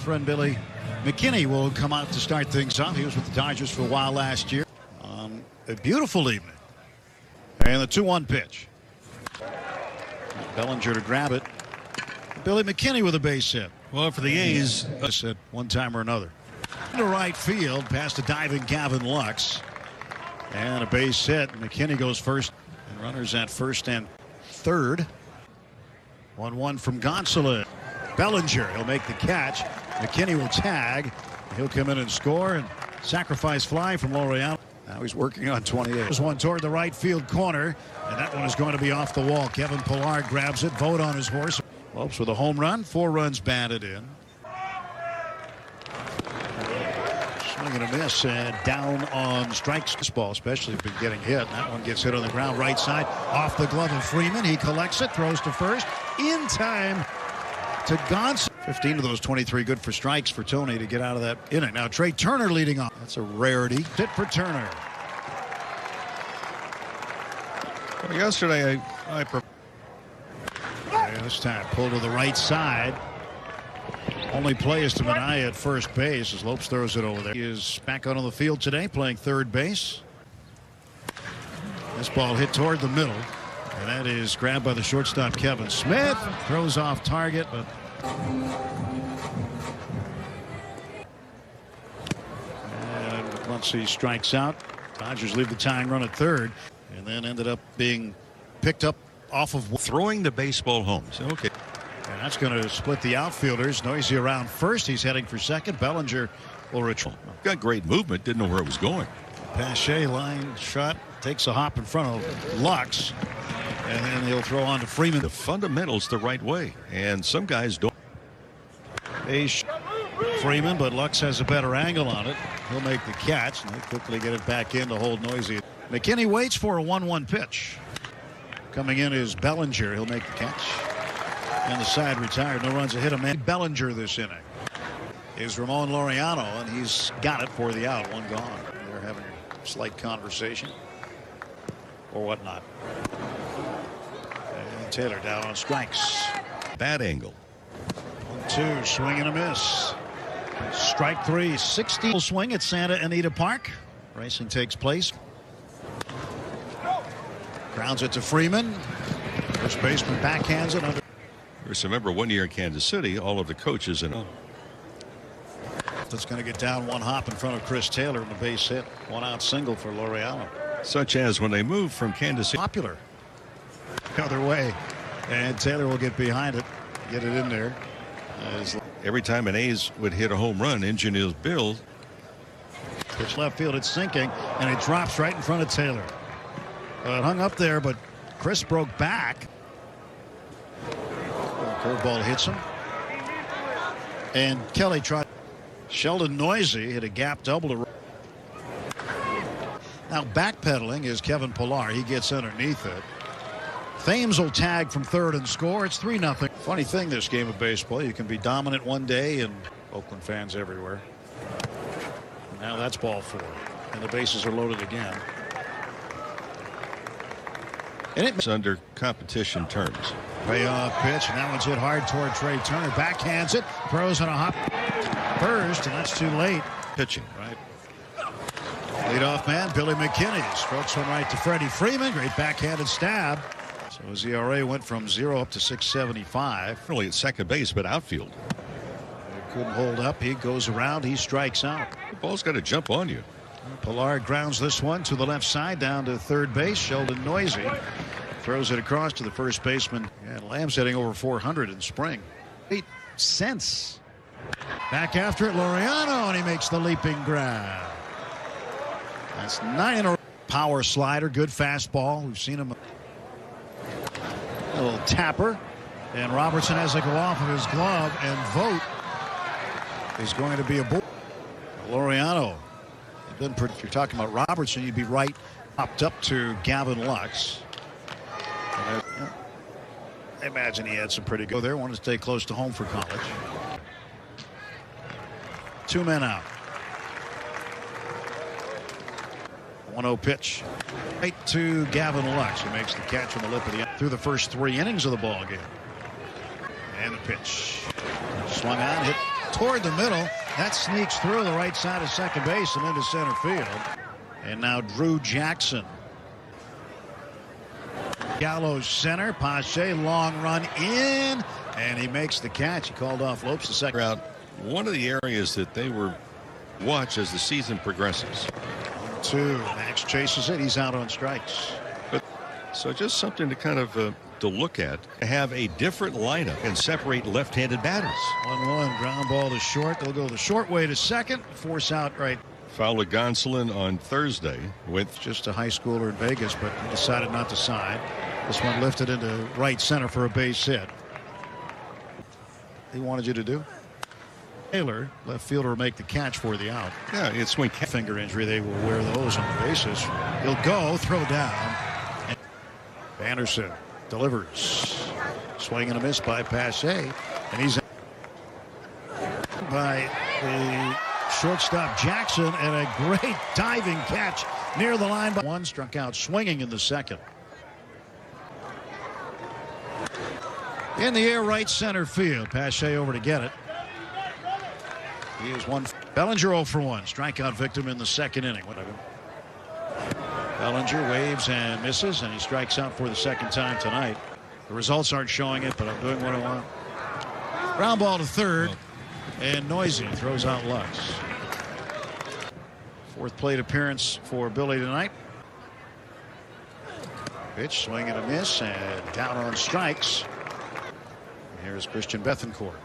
friend Billy McKinney will come out to start things off. He was with the Dodgers for a while last year. A beautiful evening. And the 2-1 pitch. Bellinger to grab it. Billy McKinney with a base hit. Well, for the A's, at one time or another. To right field, past a diving Gavin Lux. And a base hit. McKinney goes first. And runners at first and third. 1-1 from Gonsolin. Bellinger, he'll make the catch. McKinney will tag. He'll come in and score. And sacrifice fly from Laureano. Now he's working on 28. There's one toward the right field corner. And that one is going to be off the wall. Kevin Pillar grabs it. Vogt on his horse. Lopes with a home run. 4 runs batted in. Swing and a miss, and down on strikes. This ball especially has been getting hit. That one gets hit on the ground right side off the glove of Freeman. He collects it, throws to first in time to Gonsolin. 15 of those 23 good for strikes for Tony to get out of that inning. Now Trey Turner leading off. That's a rarity. Hit for Turner. well, yesterday This time pulled to the right side. Only play is to Manaea at first base as Lopes throws it over there. He is back out on the field today playing third base. This ball hit toward the middle. And that is grabbed by the shortstop Kevin Smith. Throws off target, but and Muncy strikes out. Dodgers leave the tying run at third and then ended up being picked up off of throwing the baseball home. So, okay. And that's going to split the outfielders. Noisy around first. He's heading for second. Bellinger will retrieve. Got great movement. Didn't know where it was going. Pache line shot. Takes a hop in front of Lux. And then he'll throw on to Freeman. The fundamentals the right way. And some guys don't. Freeman, but Lux has a better angle on it. He'll make the catch. And they quickly get it back in to hold Noisy. McKinney waits for a 1-1 pitch. Coming in is Bellinger. He'll make the catch. And the side retired. No runs, a hit. A man Bellinger this inning is Ramon Laureano, and he's got it for the out. One gone. They're having a slight conversation or whatnot. And Taylor down on strikes. Bad angle. 1-2, swing and a miss. Strike 3. 60 swing at Santa Anita Park. Racing takes place. Grounds it to Freeman. First baseman backhands it under. Just remember, 1 year in Kansas City, all of the coaches and that's going to get down one hop in front of Chris Taylor in the base hit. 1-out single for Laureano. Such as when they moved from Kansas City. Popular. The other way. And Taylor will get behind it. Get it in there. Every time an A's would hit a home run, Engineers Bill. Pitch left field. It's sinking. And it drops right in front of Taylor. It hung up there, but Chris broke back. Curveball hits him. And Kelly tried. Sheldon Noisy hit a gap double to. Now backpedaling is Kevin Pillar. He gets underneath it. Thames will tag from third and score. It's 3-0. Funny thing, this game of baseball. You can be dominant one day, and Oakland fans everywhere. Now that's ball 4. And the bases are loaded again. And it's under competition terms. Payoff pitch, and that one's hit hard toward Trey Turner. Backhands it, throws on a hop first, and that's too late. Pitching, right? Leadoff man, Billy McKinney strokes one right to Freddie Freeman. Great backhanded stab. So his ERA went from 0 up to 6.75. Really at second base, but outfield. He couldn't hold up. He goes around. He strikes out. The ball's got to jump on you. Pillar grounds this one to the left side down to third base. Sheldon Noisy throws it across to the first baseman. And Lamb's hitting over 400 in spring. 8 cents. Back after it, Laureano, and he makes the leaping grab. That's 9 in a row. Power slider, good fastball. We've seen him. A little tapper. And Robertson has to go off of his glove, and Vogt is going to be aboard. Laureano. If you're talking about Robertson, you'd be right popped up to Gavin Lux. I imagine he had some pretty good there. Wanted to stay close to home for college. 2 men out. 1-0 pitch. Right to Gavin Lux, who makes the catch on the lip of the through the first 3 innings of the ball game. And the pitch. Swung on, hit toward the middle. That sneaks through the right side of second base and into center field. And now Drew Jackson. Gallows center. Pache, long run in, and he makes the catch. He called off Lopes the second Out one of the areas that they were watch as the season progresses. 2. Max chases it. He's out on strikes. So just something to kind of to look at. Have a different lineup and separate left-handed batters. 1-1 ground ball to short. They'll go the short way to second. Force out right. Foul to Gonsolin on Thursday with Just a high schooler in Vegas, but he decided not to sign. This one lifted into right center for a base hit. He wanted you to do. Taylor, left fielder, will make the catch for the out. yeah, it's when Finger injury, they will wear those on the bases. He'll go, throw down. And Anderson delivers. Swing and a miss by Pache. And he's by the shortstop Jackson, and a great diving catch near the line. One struck out swinging in the second. In the air, right center field. Pache over to get it. He is one. Bellinger 0 for 1. Strikeout victim in the second inning. Whatever. Bellinger waves and misses, and he strikes out for the second time tonight. The results aren't showing it, but I'm doing what I want. Ground ball to third, and Noisy throws out Lux. Fourth plate appearance for Billy tonight. Pitch, swing and a miss, and down on strikes. And here's Christian Bethancourt.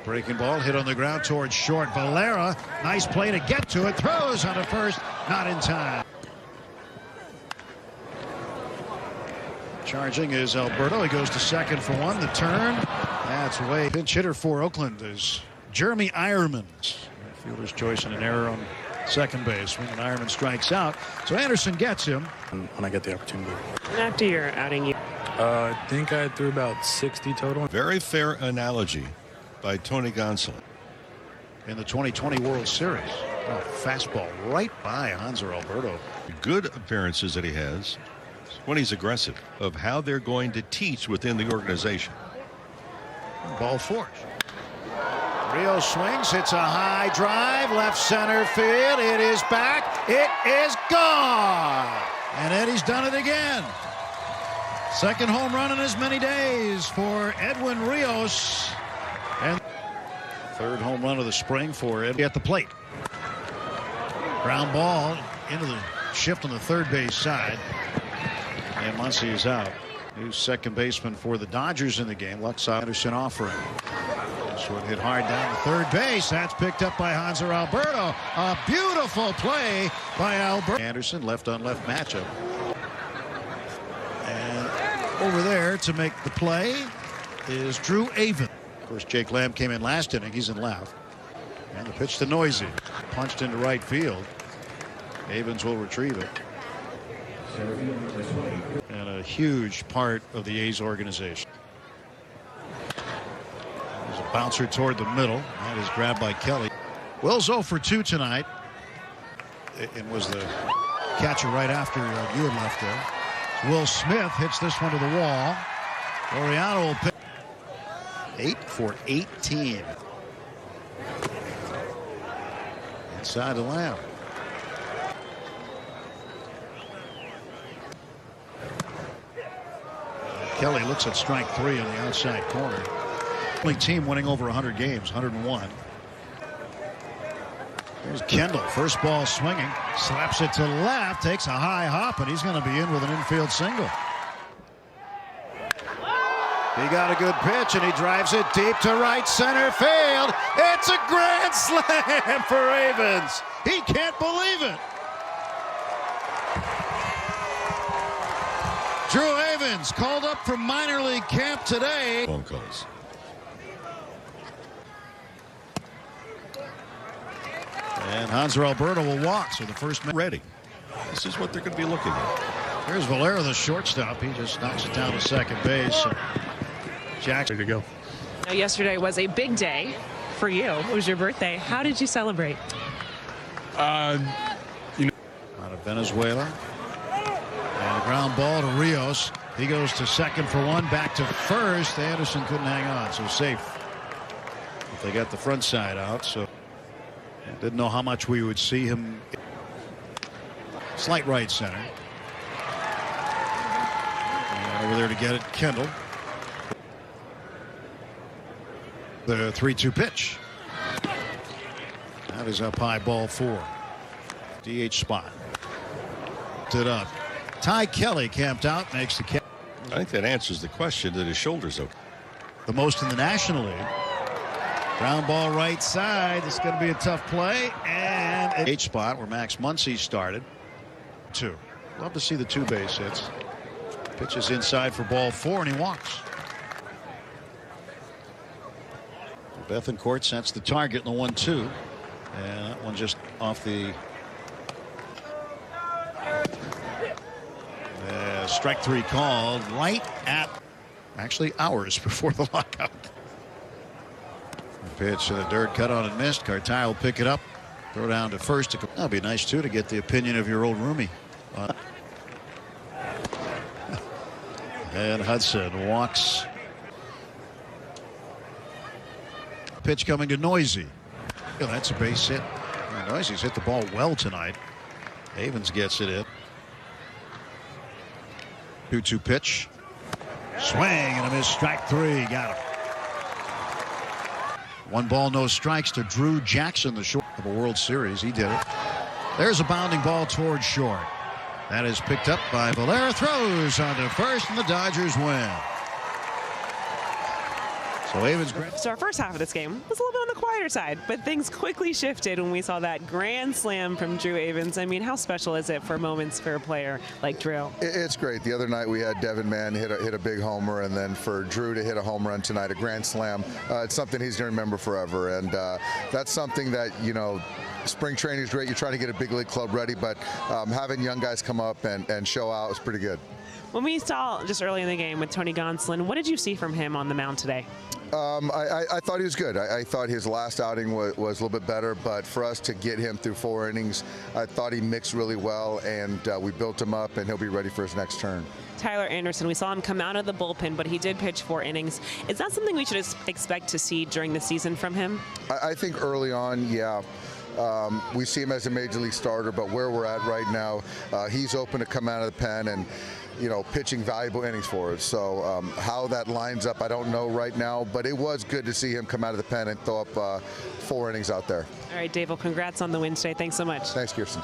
Breaking ball hit on the ground towards short. Valera, nice play to get to it. Throws on to first, not in time. Charging is Alberto. He goes to second for 1. The turn. That's way. Pinch hitter for Oakland is Jeremy Eierman. Fielder's choice and an error on second base when Eierman strikes out. So Anderson gets him. When I get the opportunity. After your outing, I think I threw about 60 total. very fair analogy by Tony Gonsolin. In the 2020 World Series. Oh, fastball right by Hanser Alberto. Good appearances that he has when he's aggressive of how they're going to teach within the organization. Ball four. Rio swings, hits a high drive, left center field. It is back. It is gone. And Eddie's done it again. Second home run in as many days for Edwin Rios. And third home run of the spring for Eddie at the plate. Ground ball into the shift on the third base side. And Muncy is out. New second baseman for the Dodgers in the game. Lux Anderson offering. This one hit hard down to third base. That's picked up by Hanser Alberto. A beautiful play by Alberto. Anderson left on left matchup. And over there to make the play is Drew Avin. Of course, Jake Lamb came in last inning. He's in left. And the pitch to Noisy. Punched into right field. Avins will retrieve it. And a huge part of the A's organization. There's a bouncer toward the middle. That is grabbed by Kelly. Will's 0 for 2 tonight. And was the catcher right after you had left there. Will Smith hits this one to the wall. Laureano will pick. 8 for 18. Inside the Lamb. Kelly looks at strike 3 on the outside corner. Only team winning over 100 games, 101. There's Kendall, first ball swinging, slaps it to left, takes a high hop, and he's going to be in with an infield single. He got a good pitch, and he drives it deep to right center field. It's a grand slam for Avins. He can't believe it. Drew Avins called up from minor league camp today. Phone calls. And Hanser Alberto will walk, so the first man Ready. This is what they're going to be looking at. Here's Valera, the shortstop. He just knocks it down to second base. Jackson. Ready to go. Now, yesterday was a big day for you. It was your birthday. How did you celebrate? Out of Venezuela. And a ground ball to Rios. He goes to second for one, back to first. Anderson couldn't hang on, so safe. But they got the front side out, so didn't know how much we would see him. Slight right center. And over there to get it, Kendall. The 3-2 pitch. That is up high, ball 4. DH spot. It up. Ty Kelly camped out, makes the catch. I think that answers the question that his shoulder's okay. The most in the National League. Ground ball right side. It's going to be a tough play. And H spot where Max Muncy started. 2. Love to see the 2 base hits. Pitches inside for ball 4 and he walks. Bethancourt sets the target in the 1-2. And that one just off the strike 3 called right at actually hours before the lockout. Pitch to the dirt, cut on and missed. Cartile will pick it up, throw down to first. That'd be nice too to get the opinion of your old roomie. And Hudson walks. Pitch coming to Noisy. Oh, that's a base hit. Noisy's hit the ball well tonight. Havens gets it in. 2-2 pitch. Swing and a miss. Strike 3. Got him. 1 ball, no strikes to Drew Jackson, the short of a World Series. He did it. There's a bounding ball towards short. That is picked up by Valera. Throws onto first, and the Dodgers win. So Havens. So our first half of this game was a little bit on the quieter side, but things quickly shifted when we saw that grand slam from Drew Havens. I mean, how special is it for moments for a player like Drew? It's great. The other night we had Devin Mann hit a big homer, and then for Drew to hit a home run tonight, a grand slam, it's something he's going to remember forever. And that's something that, you know, spring training is great. You're trying to get a big league club ready, but having young guys come up and show out is pretty good. When we saw just early in the game with Tony Gonsolin, what did you see from him on the mound today? I thought he was good. I thought his last outing was a little bit better, but for us to get him through 4 innings, I thought he mixed really well, and we built him up, and he'll be ready for his next turn. Tyler Anderson, we saw him come out of the bullpen, but he did pitch 4 innings. Is that something we should expect to see during the season from him? I think early on, yeah. We see him as a major league starter, but where we're at right now, he's open to come out of the pen and, you know, pitching valuable innings for us. So how that lines up, I don't know right now, but it was good to see him come out of the pen and throw up 4 innings out there. All right, Dave, well, congrats on the win today. Thanks so much. Thanks, Kirsten.